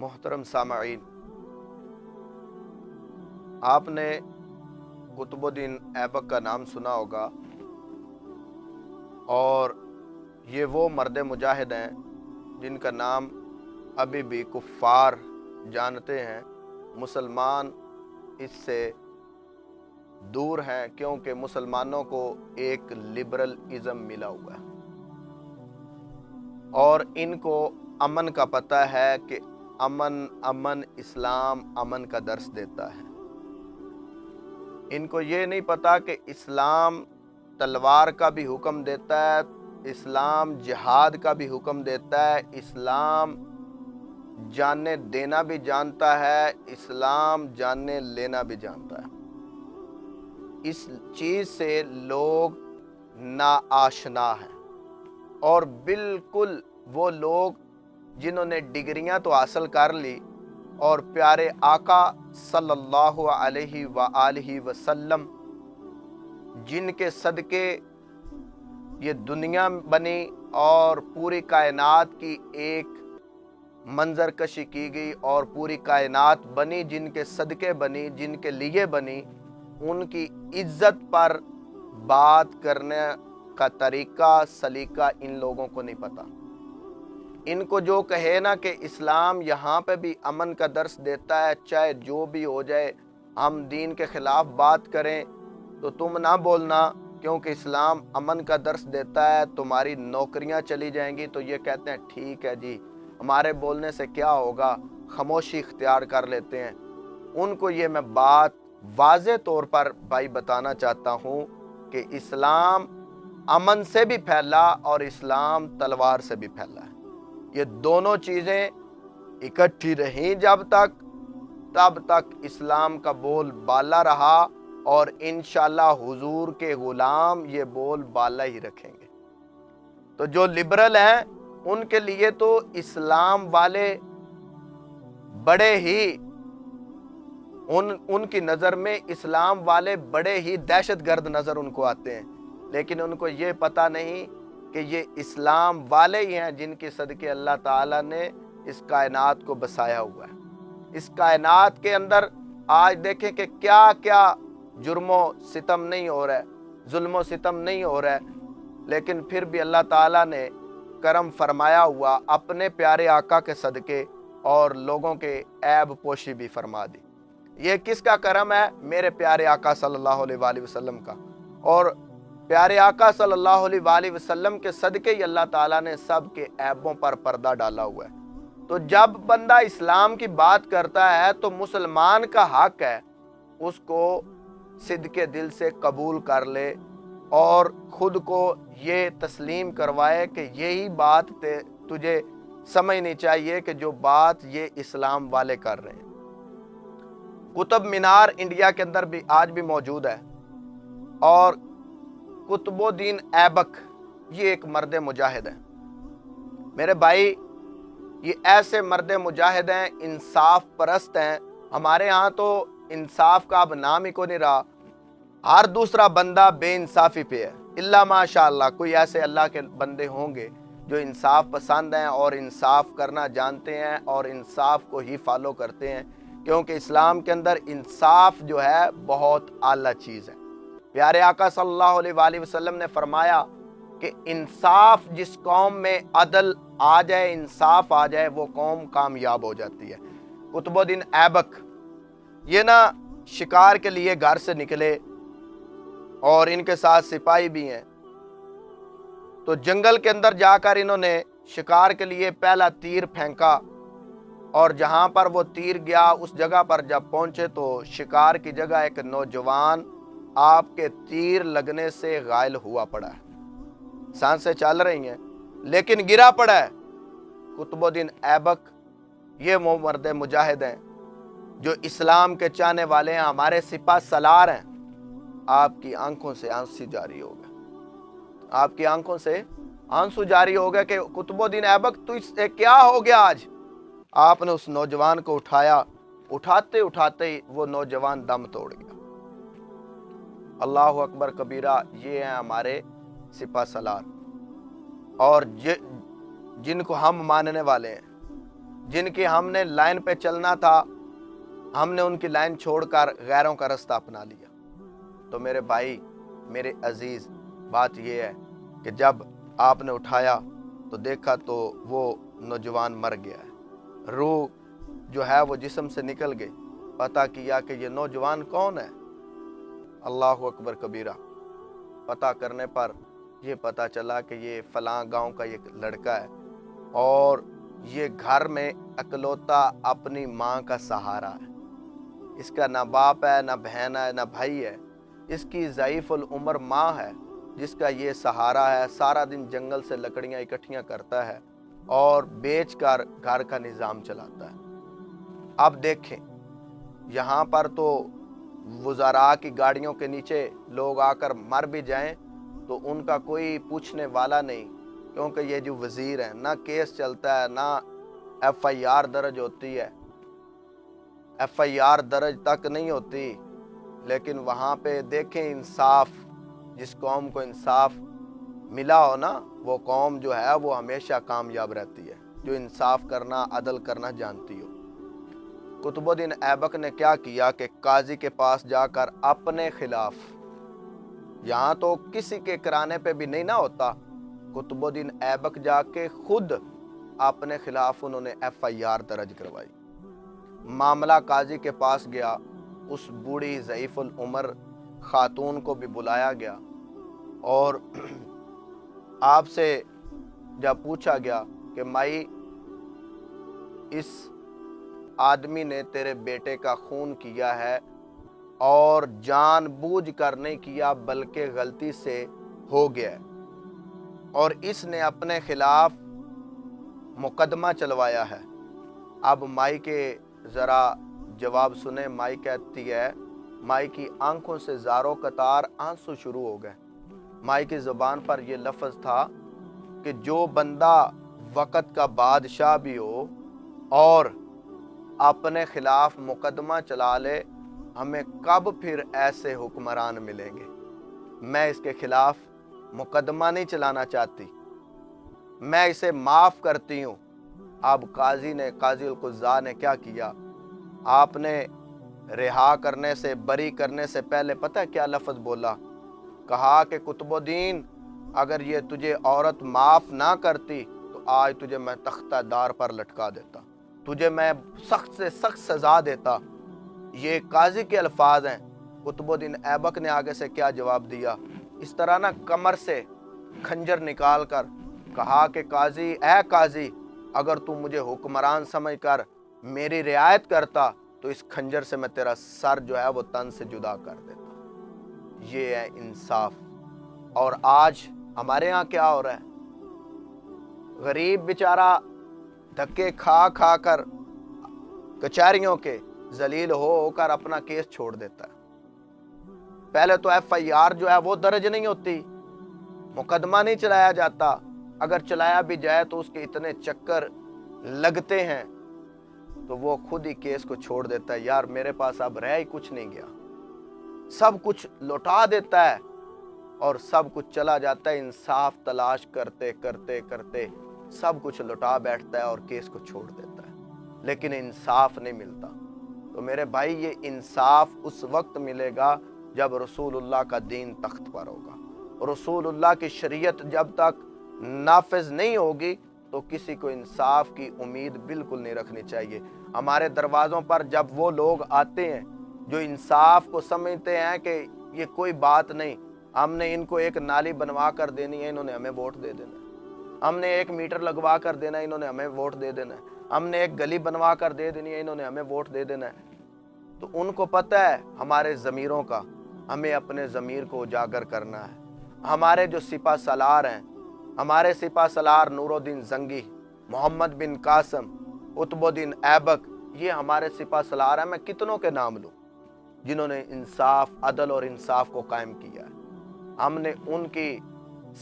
محترم سامعین، آپ نے قطب الدین ایبک کا نام سنا ہوگا، اور یہ وہ مرد مجاہد ہیں جن کا نام ابھی بھی کفار جانتے ہیں۔ مسلمان اس سے دور ہیں کیونکہ مسلمانوں کو ایک لبرل ازم ملا ہوا ہے، اور ان کو امن کا پتہ ہے کہ امن اسلام امن کا درس دیتا ہے۔ ان کو یہ نہیں پتا کہ اسلام تلوار کا بھی حکم دیتا ہے، اسلام جہاد کا بھی حکم دیتا ہے، اسلام جانیں دینا بھی جانتا ہے، اسلام جانیں لینا بھی جانتا ہے۔ اس چیز سے لوگ ناآشنا ہیں، اور بالکل وہ لوگ جنہوں نے ڈگریاں تو حاصل کر لی اور پیارے آقا صلی اللہ علیہ وآلہ وسلم جن کے صدقے یہ دنیا بنی اور پوری کائنات کی ایک منظر کشی کی گئی اور پوری کائنات بنی، جن کے صدقے بنی، جن کے لیے بنی، ان کی عزت پر بات کرنے کا طریقہ سلیقہ ان لوگوں کو نہیں پتا۔ ان کو جو کہے نا کہ اسلام یہاں پہ بھی امن کا درس دیتا ہے، چاہے جو بھی ہو جائے، ہم دین کے خلاف بات کریں تو تم نہ بولنا کیونکہ اسلام امن کا درس دیتا ہے، تمہاری نوکریاں چلی جائیں گی، تو یہ کہتے ہیں ٹھیک ہے جی، ہمارے بولنے سے کیا ہوگا، خاموشی اختیار کر لیتے ہیں۔ ان کو یہ میں بات واضح طور پر بھائی بتانا چاہتا ہوں کہ اسلام امن سے بھی پھیلا اور اسلام تلوار سے بھی پھیلا ہے۔ یہ دونوں چیزیں اکٹھی رہیں تب تک اسلام کا بول بالا رہا، اور انشاءاللہ حضور کے غلام یہ بول بالا ہی رکھیں گے۔ تو جو لبرل ہیں ان کے لیے تو اسلام والے بڑے ہی ان کی نظر میں اسلام والے بڑے ہی دہشت گرد نظر ان کو آتے ہیں، لیکن ان کو یہ پتہ نہیں کہ یہ اسلام والے ہی ہیں جن کے صدقے اللہ تعالیٰ نے اس کائنات کو بسایا ہوا ہے۔ اس کائنات کے اندر آج دیکھیں کہ کیا کیا جرم و ستم نہیں ہو رہا ہے، ظلم و ستم نہیں ہو رہا ہے، لیکن پھر بھی اللہ تعالیٰ نے کرم فرمایا ہوا اپنے پیارے آقا کے صدقے، اور لوگوں کے عیب پوشی بھی فرما دی۔ یہ کس کا کرم ہے؟ میرے پیارے آقا صلی اللہ علیہ وآلہ وسلم کا، اور پیارے آقا صلی اللہ علیہ وآلہ وسلم کے صدقے ہی اللہ تعالیٰ نے سب کے عیبوں پر پردہ ڈالا ہوا ہے۔ تو جب بندہ اسلام کی بات کرتا ہے تو مسلمان کا حق ہے اس کو صدقے دل سے قبول کر لے اور خود کو یہ تسلیم کروائے کہ یہی بات تجھے سمجھنی چاہیے کہ جو بات یہ اسلام والے کر رہے ہیں۔ قطب مینار انڈیا کے اندر بھی آج بھی موجود ہے، اور قطب الدین ایبک یہ ایک مرد مجاہد ہے۔ میرے بھائی، یہ ایسے مرد مجاہد ہیں، انصاف پرست ہیں۔ ہمارے ہاں تو انصاف کا اب نام ہی کو نہیں رہا، ہر دوسرا بندہ بے انصافی پہ ہے، اللہ ماشاء اللہ کوئی ایسے اللہ کے بندے ہوں گے جو انصاف پسند ہیں اور انصاف کرنا جانتے ہیں اور انصاف کو ہی فالو کرتے ہیں، کیونکہ اسلام کے اندر انصاف جو ہے بہت اعلیٰ چیز ہے۔ پیارے آقا صلی اللہ علیہ وآلہ وسلم نے فرمایا کہ انصاف جس قوم میں عدل آ جائے، انصاف آ جائے، وہ قوم کامیاب ہو جاتی ہے۔ قطب الدین ایبک یہ نا شکار کے لیے گھر سے نکلے، اور ان کے ساتھ سپاہی بھی ہیں، تو جنگل کے اندر جا کر انہوں نے شکار کے لیے پہلا تیر پھینکا، اور جہاں پر وہ تیر گیا اس جگہ پر جب پہنچے تو شکار کی جگہ ایک نوجوان آپ کے تیر لگنے سے غائل ہوا پڑا ہے، سانسیں چل رہی ہیں لیکن گرا پڑا ہے۔ قطب الدین ایبک یہ وہ مرد مجاہد ہیں جو اسلام کے چاہنے والے ہیں، ہمارے سپاہ سالار ہیں۔ آپ کی آنکھوں سے آنسو جاری ہو گئے، آپ کی آنکھوں سے آنسو جاری ہو گئے کہ قطب الدین ایبک تو اس سے کیا ہو گیا آج؟ آپ نے اس نوجوان کو اٹھایا، اٹھاتے اٹھاتے وہ نوجوان دم توڑ گیا۔ اللہ اکبر کبیرہ، یہ ہیں ہمارے سپاہ سالار، اور جن کو ہم ماننے والے ہیں۔ جن کی ہم نے لائن پہ چلنا تھا ہم نے ان کی لائن چھوڑ کر غیروں کا رستہ اپنا لیا۔ تو میرے بھائی، میرے عزیز، بات یہ ہے کہ جب آپ نے اٹھایا تو دیکھا تو وہ نوجوان مر گیا ہے، روح جو ہے وہ جسم سے نکل گئی۔ پتہ کیا کہ یہ نوجوان کون ہے؟ اللہ اکبر کبیرہ۔ پتہ کرنے پر یہ پتہ چلا کہ یہ فلاں گاؤں کا ایک لڑکا ہے اور یہ گھر میں اکلوتا اپنی ماں کا سہارا ہے۔ اس کا نہ باپ ہے، نہ بہن ہے، نہ بھائی ہے۔ اس کی ضعیف العمر ماں ہے جس کا یہ سہارا ہے۔ سارا دن جنگل سے لکڑیاں اکٹھیاں کرتا ہے اور بیچ کر گھر کا نظام چلاتا ہے۔ اب دیکھیں، یہاں پر تو وزراء کی گاڑیوں کے نیچے لوگ آ کر مر بھی جائیں تو ان کا کوئی پوچھنے والا نہیں، کیونکہ یہ جو وزیر ہیں، نہ کیس چلتا ہے، نہ ایف آئی آر درج ہوتی ہے، ایف آئی آر درج تک نہیں ہوتی۔ لیکن وہاں پہ دیکھیں انصاف، جس قوم کو انصاف ملا ہو نا، وہ قوم جو ہے وہ ہمیشہ کامیاب رہتی ہے، جو انصاف کرنا، عدل کرنا جانتی ہو۔ قطب الدین ایبک نے کیا کیا کہ قاضی کے پاس جا کر اپنے خلاف، یہاں تو کسی کے کرانے پہ بھی نہیں نہ ہوتا، قطب الدین ایبک جا کے خود اپنے خلاف انہوں نے ایف آئی آر درج کروائی۔ معاملہ قاضی کے پاس گیا، اس بوڑھی ضعیف العمر خاتون کو بھی بلایا گیا اور آپ سے جب پوچھا گیا کہ مائی، اس آدمی نے تیرے بیٹے کا خون کیا ہے اور جان بوجھ کر نہیں کیا بلکہ غلطی سے ہو گیا ہے، اور اس نے اپنے خلاف مقدمہ چلوایا ہے۔ اب مائی کے ذرا جواب سنیں۔ مائی کہتی ہے، مائی کی آنکھوں سے زاروں قطار آنسو شروع ہو گئے۔ مائی کی زبان پر یہ لفظ تھا کہ جو بندہ وقت کا بادشاہ بھی ہو اور اپنے خلاف مقدمہ چلا لے، ہمیں کب پھر ایسے حکمران ملیں گے؟ میں اس کے خلاف مقدمہ نہیں چلانا چاہتی، میں اسے معاف کرتی ہوں۔ اب قاضی القضاء نے کیا کیا؟ آپ نے رہا کرنے سے، بری کرنے سے پہلے پتہ کیا لفظ بولا؟ کہا کہ قطب الدین، اگر یہ تجھے عورت معاف نہ کرتی تو آج تجھے میں تختہ دار پر لٹکا دیتا، تجھے میں سخت سے سخت سزا دیتا۔ یہ قاضی کے الفاظ ہیں۔ قطب الدین ایبک نے آگے سے کیا جواب دیا؟ اس طرح نہ کمر سے کھنجر نکال کر کہا کہ قاضی، اے قاضی، اگر تو مجھے حکمران سمجھ کر میری رعایت کرتا تو اس کھنجر سے میں تیرا سر جو ہے وہ تن سے جدا کر دیتا۔ یہ ہے انصاف۔ اور آج ہمارے ہاں کیا ہو رہا ہے؟ غریب بیچارہ دھکے کھا کھا کر کچہریوں کے ذلیل ہو کر اپنا کیس چھوڑ دیتا ہے۔ پہلے تو ایف آئی آر جو ہے وہ درج نہیں ہوتی، مقدمہ نہیں چلایا جاتا، اگر چلایا بھی جائے تو اس کے اتنے چکر لگتے ہیں تو وہ خود ہی کیس کو چھوڑ دیتا ہے۔ یار میرے پاس اب رہ ہی کچھ نہیں گیا، سب کچھ لوٹا دیتا ہے اور سب کچھ چلا جاتا ہے۔ انصاف تلاش کرتے کرتے کرتے سب کچھ لوٹا بیٹھتا ہے اور کیس کو چھوڑ دیتا ہے، لیکن انصاف نہیں ملتا۔ تو میرے بھائی، یہ انصاف اس وقت ملے گا جب رسول اللہ کا دین تخت پر ہوگا۔ رسول اللہ کی شریعت جب تک نافذ نہیں ہوگی تو کسی کو انصاف کی امید بالکل نہیں رکھنی چاہیے۔ ہمارے دروازوں پر جب وہ لوگ آتے ہیں جو انصاف کو سمجھتے ہیں کہ یہ کوئی بات نہیں، ہم نے ان کو ایک نالی بنوا کر دینی ہے، انہوں نے ہمیں ووٹ دے دینا ہے، ہم نے ایک میٹر لگوا کر دینا ہے، انہوں نے ہمیں ووٹ دے دینا ہے، ہم نے ایک گلی بنوا کر دے دینی ہے، انہوں نے ہمیں ووٹ دے دینا ہے، تو ان کو پتہ ہے ہمارے ضمیروں کا، ہمیں اپنے ضمیر کو اجاگر کرنا ہے۔ ہمارے جو سپہ سالار ہیں، ہمارے سپہ سالار نور الدین زنگی، محمد بن قاسم، قطب الدین ایبک، یہ ہمارے سپہ سالار ہیں۔ میں کتنوں کے نام لوں جنہوں نے انصاف، عدل اور انصاف کو قائم کیا ہے۔ ہم نے ان کی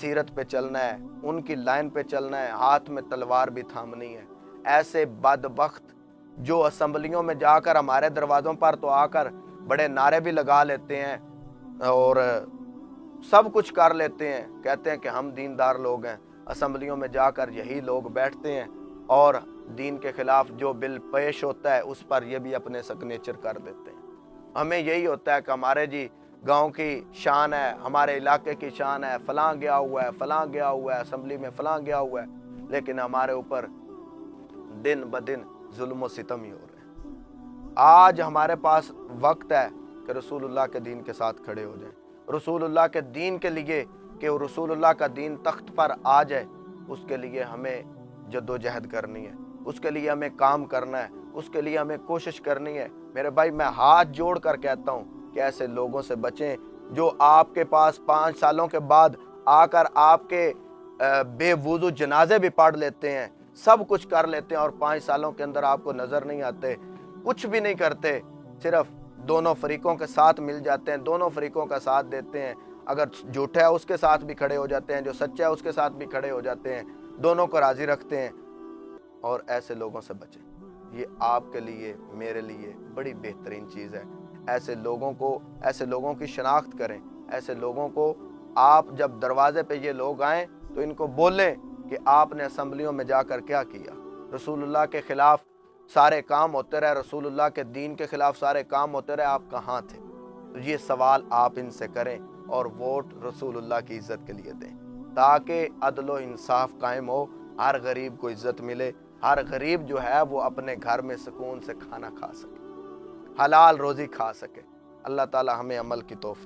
سیرت پہ چلنا ہے، ان کی لائن پہ چلنا ہے، ہاتھ میں تلوار بھی تھامنی ہے۔ ایسے بدبخت جو اسمبلیوں میں جا کر ہمارے دروازوں پر تو آ کر بڑے نعرے بھی لگا لیتے ہیں اور سب کچھ کر لیتے ہیں، کہتے ہیں کہ ہم دیندار لوگ ہیں، اسمبلیوں میں جا کر یہی لوگ بیٹھتے ہیں اور دین کے خلاف جو بل پیش ہوتا ہے اس پر یہ بھی اپنے سگنیچر کر دیتے ہیں۔ ہمیں یہی ہوتا ہے کہ ہمارے جی گاؤں کی شان ہے، ہمارے علاقے کی شان ہے، فلاں گیا ہوا ہے، فلاں گیا ہوا ہے، اسمبلی میں فلاں گیا ہوا ہے، لیکن ہمارے اوپر دن بدن ظلم و ستم ہی ہو رہے ہیں۔ آج ہمارے پاس وقت ہے کہ رسول اللہ کے دین کے ساتھ کھڑے ہو جائیں، رسول اللہ کے دین کے لیے، کہ رسول اللہ کا دین تخت پر آ جائے، اس کے لیے ہمیں جدوجہد کرنی ہے، اس کے لیے ہمیں کام کرنا ہے، اس کے لیے ہمیں کوشش کرنی ہے۔ میرے بھائی، میں ہاتھ جوڑ کر کہتا ہوں کہ ایسے لوگوں سے بچیں جو آپ کے پاس 5 سالوں کے بعد آ کر آپ کے بے وضو جنازے بھی پڑھ لیتے ہیں، سب کچھ کر لیتے ہیں، اور 5 سالوں کے اندر آپ کو نظر نہیں آتے، کچھ بھی نہیں کرتے، صرف دونوں فریقوں کے ساتھ مل جاتے ہیں، دونوں فریقوں کا ساتھ دیتے ہیں، اگر جھوٹا ہے اس کے ساتھ بھی کھڑے ہو جاتے ہیں، جو سچا ہے اس کے ساتھ بھی کھڑے ہو جاتے ہیں، دونوں کو راضی رکھتے ہیں۔ اور ایسے لوگوں سے بچیں، یہ آپ کے لیے، میرے لیے بڑی بہترین چیز ہے۔ ایسے لوگوں کی شناخت کریں، ایسے لوگوں کو آپ جب دروازے پہ یہ لوگ آئیں تو ان کو بولیں کہ آپ نے اسمبلیوں میں جا کر کیا کیا، رسول اللہ کے خلاف سارے کام ہوتے رہے، رسول اللہ کے دین کے خلاف سارے کام ہوتے رہے، آپ کہاں تھے؟ تو یہ سوال آپ ان سے کریں اور ووٹ رسول اللہ کی عزت کے لیے دیں، تاکہ عدل و انصاف قائم ہو، ہر غریب کو عزت ملے، ہر غریب جو ہے وہ اپنے گھر میں سکون سے کھانا کھا سکے، حلال روزی کھا سکے۔ اللہ تعالی ہمیں عمل کی توفیق